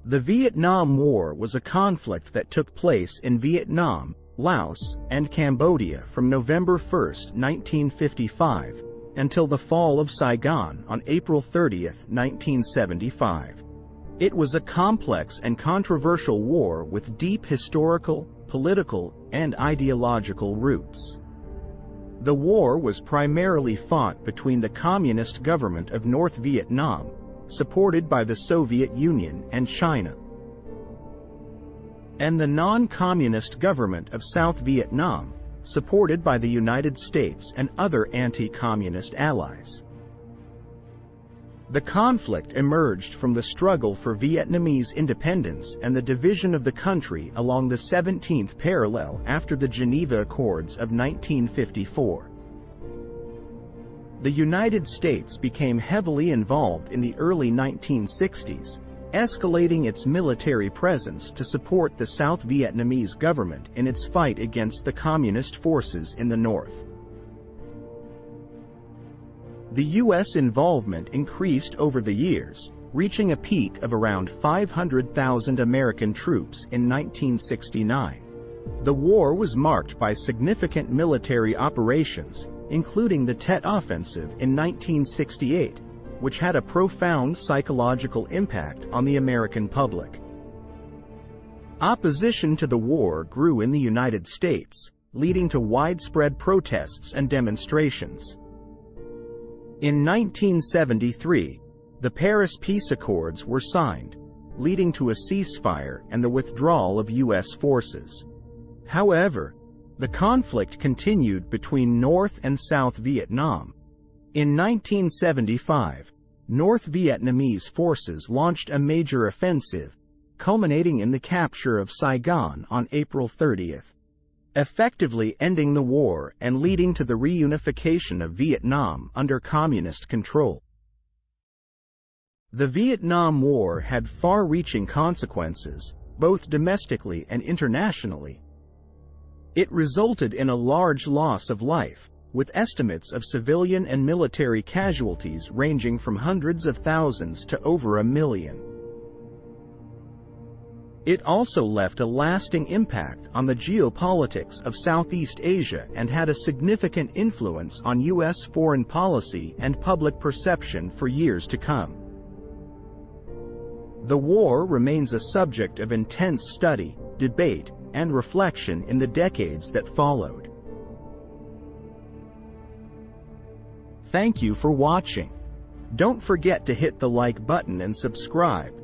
The Vietnam War was a conflict that took place in Vietnam, Laos, and Cambodia from November 1, 1955, until the fall of Saigon on April 30, 1975. It was a complex and controversial war with deep historical, political, and ideological roots. The war was primarily fought between the Communist government of North Vietnam, supported by the Soviet Union and China, and the non-communist government of South Vietnam, supported by the United States and other anti-communist allies. The conflict emerged from the struggle for Vietnamese independence and the division of the country along the 17th parallel after the Geneva Accords of 1954. The United States became heavily involved in the early 1960s, escalating its military presence to support the South Vietnamese government in its fight against the communist forces in the north. The U.S. involvement increased over the years, reaching a peak of around 500,000 American troops in 1969. The war was marked by significant military operations, including the Tet Offensive in 1968, which had a profound psychological impact on the American public. Opposition to the war grew in the United States, leading to widespread protests and demonstrations. In 1973, the Paris Peace Accords were signed, leading to a ceasefire and the withdrawal of U.S. forces. However, the conflict continued between North and South Vietnam. In 1975, North Vietnamese forces launched a major offensive, culminating in the capture of Saigon on April 30, effectively ending the war and leading to the reunification of Vietnam under communist control. The Vietnam War had far-reaching consequences, both domestically and internationally. It resulted in a large loss of life, with estimates of civilian and military casualties ranging from hundreds of thousands to over 1 million. It also left a lasting impact on the geopolitics of Southeast Asia and had a significant influence on U.S. foreign policy and public perception for years to come. The war remains a subject of intense study, debate, and reflection in the decades that followed. Thank you for watching. Don't forget to hit the like button and subscribe.